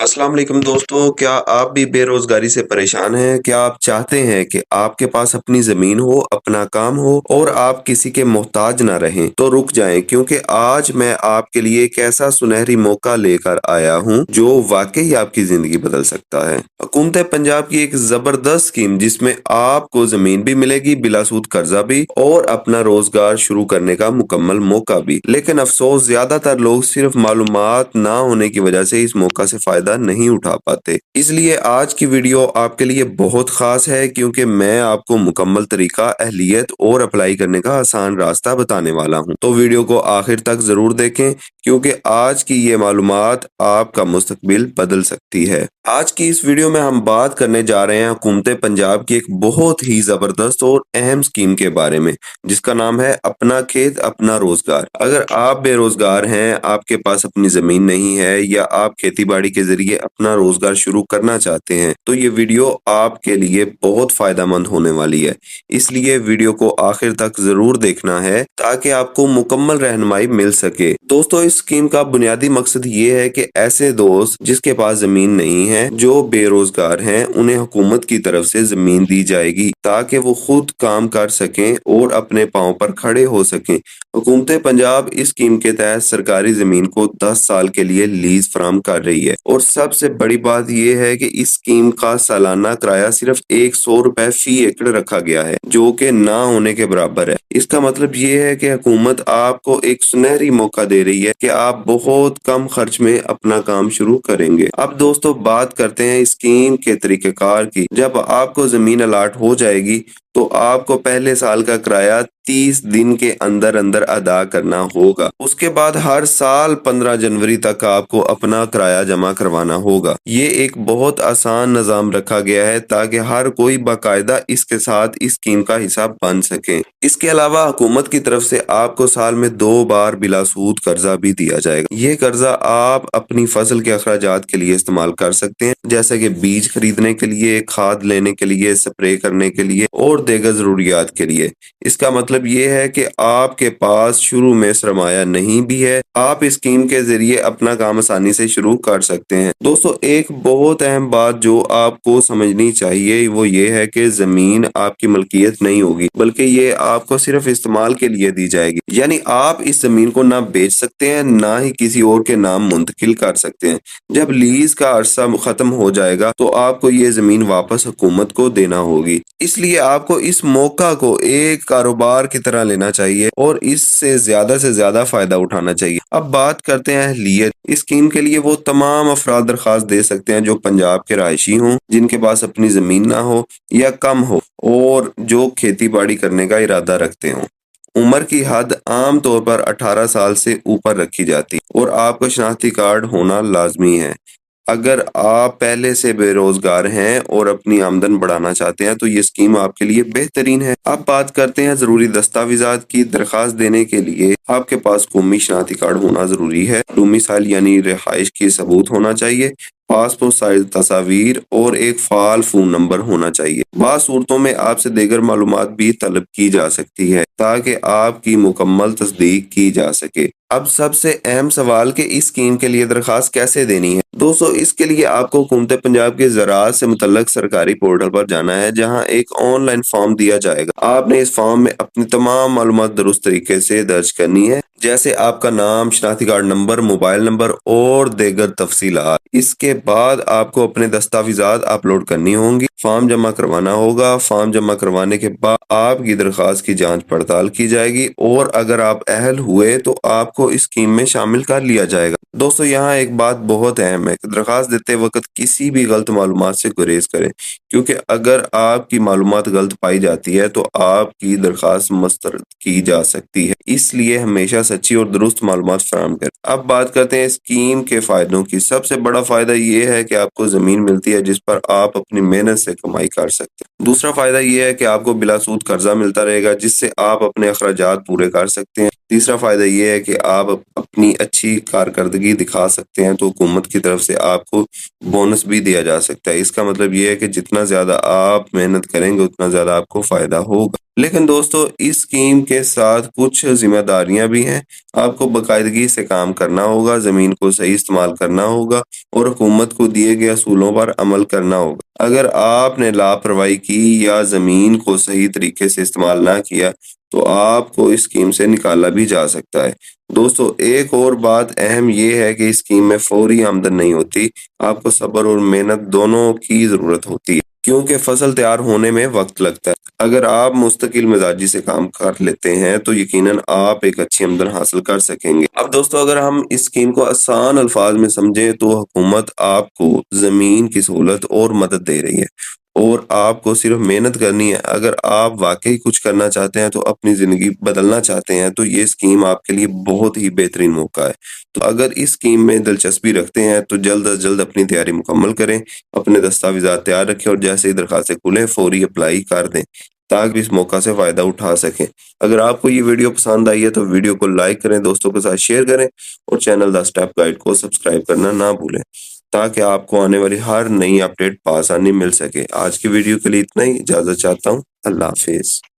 अस्सलाम वालेकुम दोस्तों, क्या आप भी बेरोजगारी से परेशान हैं? क्या आप चाहते हैं कि आपके पास अपनी ज़मीन हो, अपना काम हो और आप किसी के मोहताज ना रहें? तो रुक जाएँ, क्योंकि आज मैं आपके लिए एक ऐसा सुनहरी मौका लेकर आया हूँ, जो वाक़ई आपकी ज़िंदगी बदल सकता है। हुकूमत पंजाब की एक ज़बरदस्त स्कीम जिसमें आपको ज़मीन भी मिलेगी, बिलासूद कर्ज़ा भी और अपना रोज़गार शुरू करने का मुकम्मल मौका भी। लेकिन अफ़सोस ज़्यादातर लोग सिर्फ मालूमात ना होने की वजह से इस मौका से फ़ायदा नहीं उठा पाते। इसलिए आज की वीडियो आपके लिए बहुत ख़ास है, क्योंकि मैं आपको मुकम्मल तरीका, अहलियत और अप्लाई करने का आसान रास्ता बताने वाला हूँ। तो वीडियो को आखिर तक ज़रूर देखें, क्योंकि आज की ये मालूमात आपका मुस्तकबिल बदल सकती है। आज की इस वीडियो में हम बात करने जा रहे हैं हुकूमत पंजाब की एक बहुत ही ज़बरदस्त और अहम स्कीम के बारे में, जिसका नाम है अपना खेत अपना रोजगार। अगर आप बेरोजगार हैं, आपके पास अपनी जमीन नहीं है या आप खेती बाड़ी के जरिए अपना रोजगार शुरू करना चाहते हैं, तो ये वीडियो आपके लिए बहुत फायदेमंद होने वाली है। इसलिए वीडियो को आखिर तक जरूर देखना है ताकि आपको मुकम्मल रहनुमाई मिल सके। दोस्तों, इस स्कीम का बुनियादी मकसद ये है कि ऐसे दोस्त जिसके पास जमीन नहीं है, जो बेरोजगार हैं, उन्हें हुकूमत की तरफ से जमीन दी जाएगी ताकि वो खुद काम कर सकें और अपने पांव पर खड़े हो सकें। हुकूमत पंजाब इस स्कीम के तहत सरकारी जमीन को 10 साल के लिए लीज फराहम कर रही है, और सबसे बड़ी बात यह है कि इस स्कीम का सालाना किराया सिर्फ 100 रुपए फी एकड़ रखा गया है, जो कि ना होने के बराबर है। इसका मतलब ये है कि हुकूमत आपको एक सुनहरी मौका दे रही है कि आप बहुत कम खर्च में अपना काम शुरू करेंगे। अब दोस्तों, बात करते हैं इस स्कीम के तरीकेकार की। जब आपको जमीन अलाट हो जाएगी, तो आपको पहले साल का किराया 30 दिन के अंदर अंदर अदा करना होगा। उसके बाद हर साल 15 जनवरी तक आपको अपना किराया जमा करवाना होगा। ये एक बहुत आसान निजाम रखा गया है ताकि हर कोई बाकायदा इसके साथ इस स्कीम का हिस्सा बन सके। इसके अलावा हुकूमत की तरफ से आपको साल में 2 बार बिलासूद कर्जा भी दिया जाएगा। ये कर्जा आप अपनी फसल के अखराजात के लिए इस्तेमाल कर सकते हैं, जैसे कि बीज खरीदने के लिए, खाद लेने के लिए, स्प्रे करने के लिए और दीगर जरूरियात के लिए। इसका मतलब ये है कि आपके पास शुरू में सरमाया नहीं भी है, आप इस स्कीम के जरिए अपना काम आसानी से शुरू कर सकते हैं। दोस्तों, एक बहुत अहम बात जो आपको समझनी चाहिए वो ये है कि जमीन आपकी मलकियत नहीं होगी, बल्कि ये आपको सिर्फ इस्तेमाल के लिए दी जाएगी। यानी आप इस जमीन को ना बेच सकते हैं, ना ही किसी और के नाम मुंतकिल कर सकते हैं। जब लीज का अरसा खत्म हो जाएगा, तो आपको ये जमीन वापस हुकूमत को देना होगी। इसलिए आपको इस मौका को एक कारोबार की तरह लेना चाहिए और इससे से ज्यादा फायदा उठाना चाहिए। अब बात करते हैं अहलियत। इस स्कीम के लिए वो तमाम अफराद दरखास्त दे सकते हैं जो पंजाब के रहायशी हों, जिनके पास अपनी जमीन ना हो या कम हो, और जो खेती बाड़ी करने का इरादा रखते हों। उम्र की हद आम तौर पर 18 साल से ऊपर रखी जाती है और आपका शनाख्ती कार्ड होना लाजमी है। अगर आप पहले से बेरोजगार हैं और अपनी आमदन बढ़ाना चाहते हैं, तो ये स्कीम आपके लिए बेहतरीन है। अब बात करते हैं जरूरी दस्तावेजात की। दरखास्त देने के लिए आपके पास कौमी शनाख्ती कार्ड होना जरूरी है, डोमिसाइल यानी रिहाइश की सबूत होना चाहिए, पासपोर्ट साइज तस्वीर और एक फाल फोन नंबर होना चाहिए। बाज़ सूरतों में आपसे दीगर मालूमात भी तलब की जा सकती है ताकि आपकी मुकम्मल तस्दीक की जा सके। अब सबसे अहम सवाल कि इस स्कीम के लिए दरखास्त कैसे देनी है। दोस्तों, इसके लिए आपको हुकूमत पंजाब के ज़राअत से मुतल्लक सरकारी पोर्टल पर जाना है, जहां एक ऑनलाइन फॉर्म दिया जाएगा। आपने इस फॉर्म में अपनी तमाम मालूमात दुरुस्त तरीके से दर्ज करनी है, जैसे आपका नाम, शनाख्ती कार्ड नंबर, मोबाइल नंबर और दीगर तफसीलात। इसके बाद आपको अपने दस्तावेजात अपलोड करनी होंगी, फॉर्म जमा करवाना होगा। फॉर्म जमा करवाने के बाद आपकी दरखास्त की जांच पड़ताल की जाएगी, और अगर आप अहल हुए तो आपको इस स्कीम में शामिल कर लिया जाएगा। दोस्तों, यहाँ एक बात बहुत अहम है कि दरखास्त देते वक्त किसी भी गलत मालूमात से गुरेज करें, क्योंकि अगर आपकी मालूमात गलत पाई जाती है तो आपकी दरखास्त मुस्तरद की जा सकती है। इसलिए हमेशा सच्ची और दुरुस्त मालूमात फराहम करें। अब बात करते हैं स्कीम के फायदों की। सबसे बड़ा फायदा ये है कि आपको जमीन मिलती है जिस पर आप अपनी मेहनत से कमाई कर सकते हैं। दूसरा फायदा ये है कि आपको बिलासूद कर्जा मिलता रहेगा, जिससे आप अपने अखराजात पूरे कर सकते हैं। تیسرا فائدہ یہ ہے کہ آپ اپنی اچھی کارکردگی دکھا سکتے ہیں تو حکومت کی طرف سے آپ کو بونس بھی دیا جا سکتا ہے۔ اس کا مطلب یہ ہے کہ جتنا زیادہ آپ محنت کریں گے اتنا زیادہ آپ کو فائدہ ہوگا۔ لیکن دوستو اس اسکیم کے ساتھ کچھ ذمہ داریاں بھی ہیں۔ آپ کو باقاعدگی سے کام کرنا ہوگا، زمین کو صحیح استعمال کرنا ہوگا اور حکومت کو دیے گئے اصولوں پر عمل کرنا ہوگا۔ اگر آپ نے لاپرواہی کی یا زمین کو صحیح طریقے سے استعمال نہ کیا تو آپ کو اس اسکیم سے نکالا بھی جا سکتا ہے۔ دوستو ایک اور بات اہم یہ ہے کہ اس اسکیم میں فوری آمدن نہیں ہوتی، آپ کو صبر اور محنت دونوں کی ضرورت ہوتی ہے کیونکہ فصل تیار ہونے میں وقت لگتا ہے۔ اگر آپ مستقل مزاجی سے کام کر لیتے ہیں تو یقیناً آپ ایک اچھی آمدن حاصل کر سکیں گے۔ اب دوستو اگر ہم اس اسکیم کو آسان الفاظ میں سمجھیں تو حکومت آپ کو زمین کی سہولت اور مدد دے رہی ہے اور آپ کو صرف محنت کرنی ہے۔ اگر آپ واقعی کچھ کرنا چاہتے ہیں تو اپنی زندگی بدلنا چاہتے ہیں تو یہ اسکیم آپ کے لیے بہت ہی بہترین موقع ہے۔ تو اگر اس اسکیم میں دلچسپی رکھتے ہیں تو جلد از جلد اپنی تیاری مکمل کریں، اپنے دستاویزات تیار رکھیں اور جیسے ہی درخواستیں کھلیں فوری اپلائی کر دیں تاکہ اس موقع سے فائدہ اٹھا سکیں۔ اگر آپ کو یہ ویڈیو پسند آئی ہے تو ویڈیو کو لائک کریں، دوستوں کے ساتھ شیئر کریں اور چینل دا اسٹیپ گائیڈ کو سبسکرائب کرنا نہ بھولیں تاکہ آپ کو آنے والی ہر نئی اپڈیٹ بآسانی مل سکے۔ آج کی ویڈیو کے لیے اتنا ہی، اجازت چاہتا ہوں۔ اللہ حافظ۔